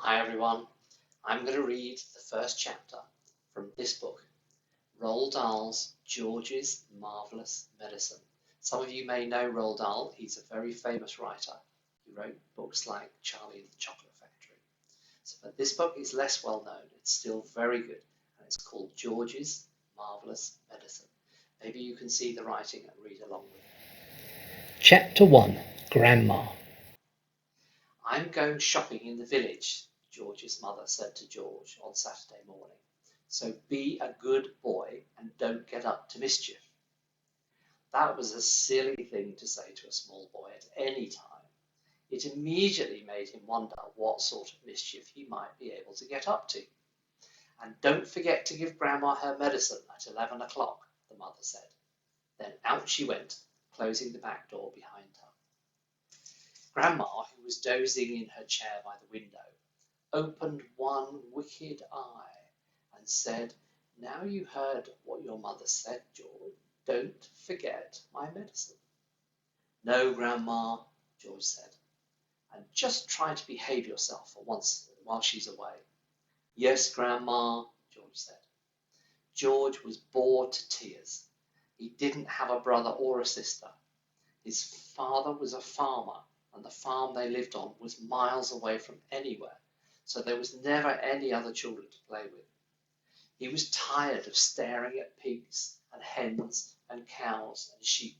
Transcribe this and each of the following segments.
Hi everyone, I'm going to read the first chapter from this book, Roald Dahl's George's Marvellous Medicine. Some of you may know Roald Dahl. He's a very famous writer. He wrote books like Charlie and the Chocolate Factory. But this book is less well known. It's still very good, and it's called George's Marvellous Medicine. Maybe you can see the writing and read along with it. Chapter 1, Grandma. I'm going shopping in the village, George's mother said to George on Saturday morning. So be a good boy and don't get up to mischief. That was a silly thing to say to a small boy at any time. It immediately made him wonder what sort of mischief he might be able to get up to. And don't forget to give Grandma her medicine at 11 o'clock, the mother said. Then out she went, closing the back door behind her. Grandma, who was dozing in her chair by the window, opened one wicked eye and said, "Now you heard what your mother said, George. Don't forget my medicine." "No, Grandma," George said, "and just try to behave yourself for once while she's away." "Yes, Grandma," George said. George was bored to tears. He didn't have a brother or a sister. His father was a farmer, and the farm they lived on was miles away from anywhere, so there was never any other children to play with. He was tired of staring at pigs and hens and cows and sheep.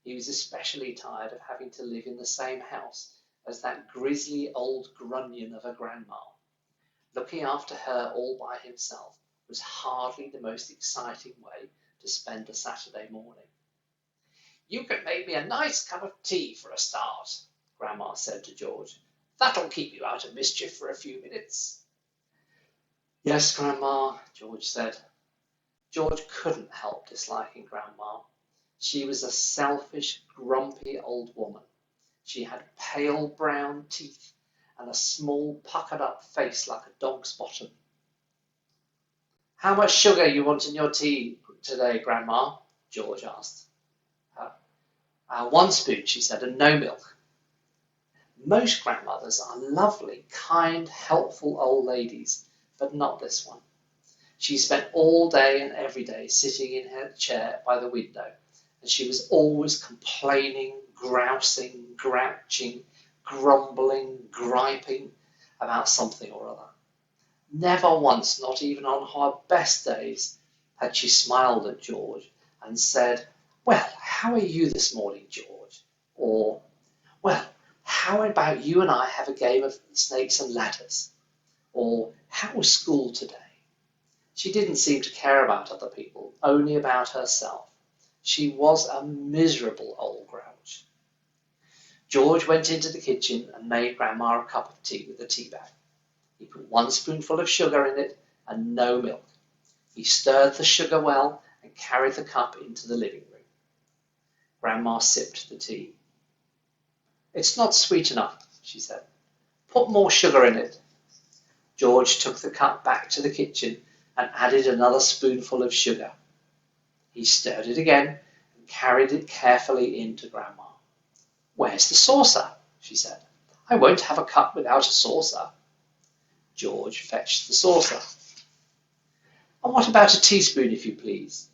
He was especially tired of having to live in the same house as that grisly old grunion of a grandma. Looking after her all by himself was hardly the most exciting way to spend a Saturday morning. "You can make me a nice cup of tea for a start," Grandma said to George. "That'll keep you out of mischief for a few minutes." "Yes, Grandma," George said. George couldn't help disliking Grandma. She was a selfish, grumpy old woman. She had pale brown teeth and a small puckered-up face like a dog's bottom. "How much sugar you want in your tea today, Grandma?" George asked. 1 spoon, she said, and no milk." Most grandmothers are lovely, kind, helpful old ladies, but not this one. She spent all day and every day sitting in her chair by the window, and she was always complaining, grousing, grouching, grumbling, griping about something or other. Never once, not even on her best days, had she smiled at George and said, "Well, how are you this morning, George?" Or, "Well, how about you and I have a game of snakes and ladders?" Or, "How was school today?" She didn't seem to care about other people, only about herself. She was a miserable old grouch. George went into the kitchen and made Grandma a cup of tea with a tea bag. He put 1 spoonful of sugar in it and no milk. He stirred the sugar well and carried the cup into the living room. Grandma sipped the tea. "It's not sweet enough," she said. "Put more sugar in it." George took the cup back to the kitchen and added another spoonful of sugar. He stirred it again and carried it carefully in to Grandma. "Where's the saucer?" she said. "I won't have a cup without a saucer." George fetched the saucer. "And what about a teaspoon, if you please?"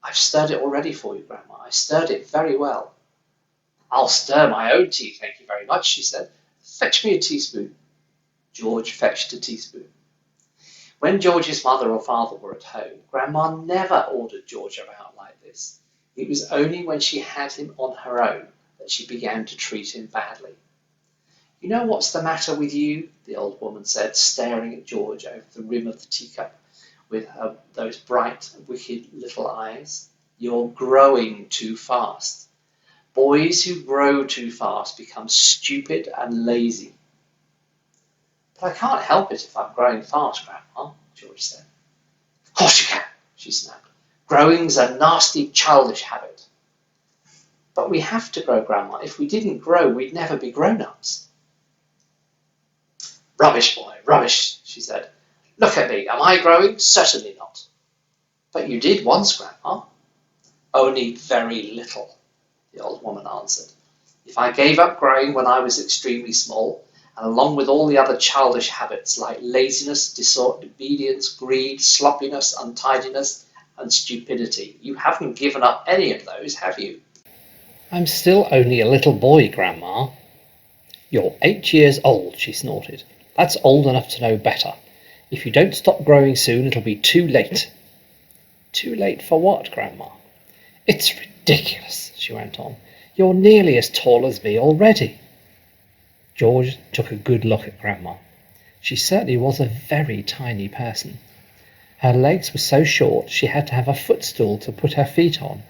"I've stirred it already for you, Grandma. I stirred it very well." "I'll stir my own tea, thank you very much," she said. "Fetch me a teaspoon." George fetched a teaspoon. When George's mother or father were at home, Grandma never ordered George about like this. It was only when she had him on her own that she began to treat him badly. "You know what's the matter with you?" the old woman said, staring at George over the rim of the teacup with those bright, wicked little eyes. "You're growing too fast. Boys who grow too fast become stupid and lazy." "But I can't help it if I'm growing fast, Grandma," George said. "Of course you can," she snapped. "Growing's a nasty, childish habit." "But we have to grow, Grandma. If we didn't grow, we'd never be grown-ups." "Rubbish, boy, rubbish," she said. "Look at me. Am I growing? Certainly not." "But you did once, Grandma." "Only very little," the old woman answered. "If I gave up growing when I was extremely small, and along with all the other childish habits like laziness, disobedience, greed, sloppiness, untidiness, and stupidity. You haven't given up any of those, have you? I'm still only a little boy, Grandma. You're 8 years old, she snorted. That's old enough to know better. If you don't stop growing soon, it'll be too late. Too late for what, Grandma? It's ridiculous, she went on. You're nearly as tall as me already. George took a good look at Grandma. She certainly was a very tiny person. Her legs were so short she had to have a footstool to put her feet on,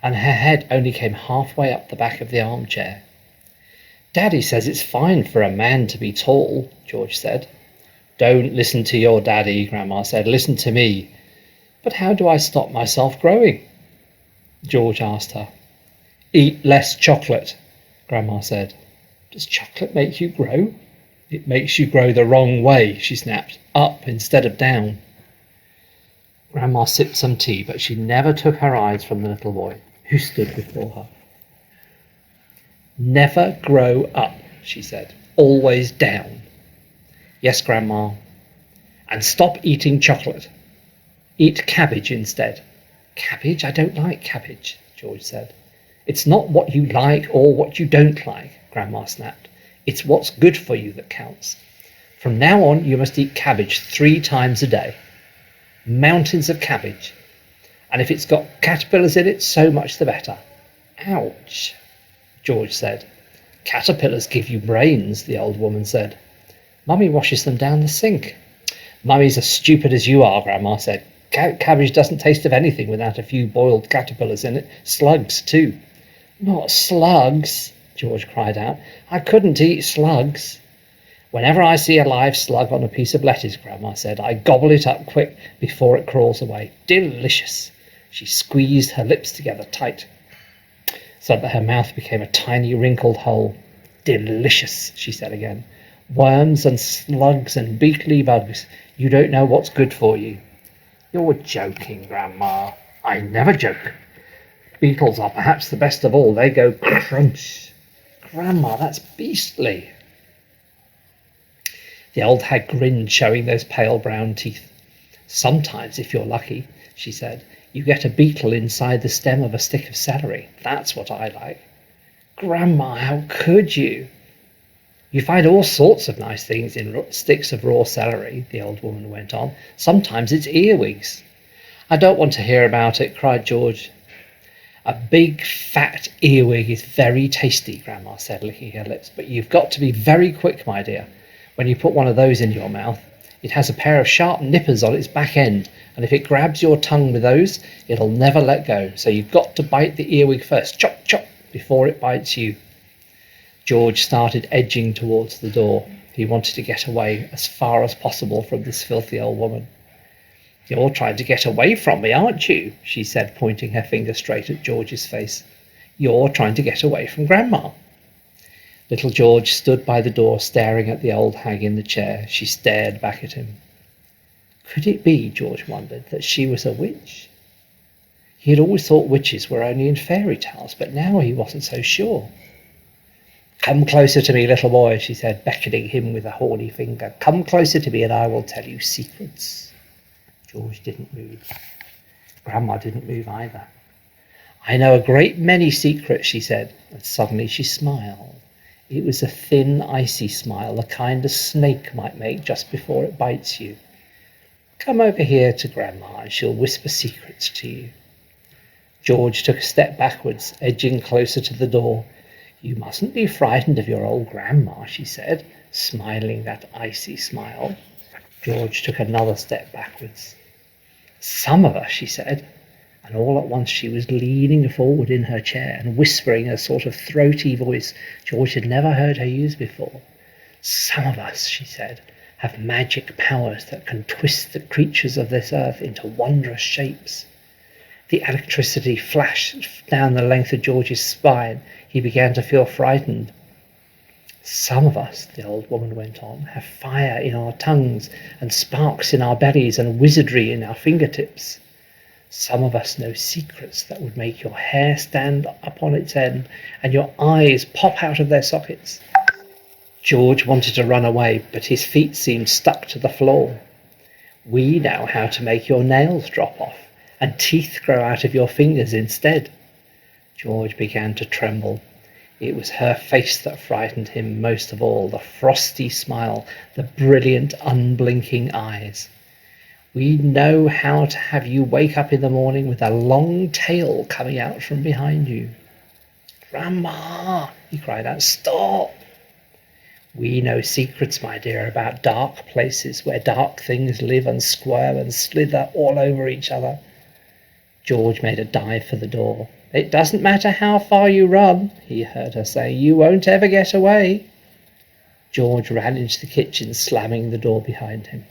and her head only came halfway up the back of the armchair. Daddy says it's fine for a man to be tall, George said. Don't listen to your daddy, Grandma said. Listen to me. But how do I stop myself growing? George asked her. Eat less chocolate, Grandma said. Does chocolate make you grow? It makes you grow the wrong way, she snapped. Up instead of down. Grandma sipped some tea, but she never took her eyes from the little boy, who stood before her. Never grow up, she said. Always down. Yes, Grandma. And stop eating chocolate. Eat cabbage instead. Cabbage? I don't like cabbage, George said. It's not what you like or what you don't like, Grandma snapped. It's what's good for you that counts. From now on, you must eat cabbage 3 times a day. Mountains of cabbage. And if it's got caterpillars in it, so much the better. Ouch, George said. Caterpillars give you brains, the old woman said. Mummy washes them down the sink. Mummy's as stupid as you are, Grandma said. Cabbage doesn't taste of anything without a few boiled caterpillars in it. Slugs, too. Not slugs, George cried out. I couldn't eat slugs. Whenever I see a live slug on a piece of lettuce, Grandma said, I gobble it up quick before it crawls away. Delicious. She squeezed her lips together tight so that her mouth became a tiny wrinkled hole. Delicious, she said again. Worms and slugs and beetly bugs. You don't know what's good for you. You're joking, Grandma. I never joke. Beetles are perhaps the best of all. They go crunch. Grandma, that's beastly. The old hag grinned, showing those pale brown teeth. Sometimes, if you're lucky, she said, you get a beetle inside the stem of a stick of celery. That's what I like. Grandma, how could you? You find all sorts of nice things in sticks of raw celery, the old woman went on. Sometimes it's earwigs. I don't want to hear about it, cried George. A big, fat earwig is very tasty, Grandma said, licking her lips. But you've got to be very quick, my dear. When you put one of those in your mouth, it has a pair of sharp nippers on its back end, and if it grabs your tongue with those, it'll never let go. So you've got to bite the earwig first, chop, chop, before it bites you. George started edging towards the door. He wanted to get away as far as possible from this filthy old woman. You're trying to get away from me, aren't you? She said, pointing her finger straight at George's face. You're trying to get away from Grandma. Little George stood by the door, staring at the old hag in the chair. She stared back at him. Could it be, George wondered, that she was a witch? He had always thought witches were only in fairy tales, but now he wasn't so sure. Come closer to me, little boy, she said, beckoning him with a horny finger. Come closer to me and I will tell you secrets. George didn't move. Grandma didn't move either. I know a great many secrets, she said, and suddenly she smiled. It was a thin, icy smile, the kind a snake might make just before it bites you. Come over here to Grandma and she'll whisper secrets to you. George took a step backwards, edging closer to the door. You mustn't be frightened of your old Grandma, she said, smiling that icy smile. George took another step backwards. Some of us, she said, and all at once she was leaning forward in her chair and whispering in a sort of throaty voice George had never heard her use before. Some of us, she said, have magic powers that can twist the creatures of this earth into wondrous shapes. The electricity flashed down the length of George's spine. He began to feel frightened. Some of us, the old woman went on, have fire in our tongues and sparks in our bellies and wizardry in our fingertips. Some of us know secrets that would make your hair stand up on its end and your eyes pop out of their sockets. George wanted to run away, but his feet seemed stuck to the floor. We know how to make your nails drop off, and teeth grow out of your fingers instead. George began to tremble. It was her face that frightened him most of all, the frosty smile, the brilliant, unblinking eyes. We know how to have you wake up in the morning with a long tail coming out from behind you. Grandma, he cried out, stop! We know secrets, my dear, about dark places where dark things live and squirm and slither all over each other. George made a dive for the door. It doesn't matter how far you run, he heard her say. You won't ever get away. George ran into the kitchen, slamming the door behind him.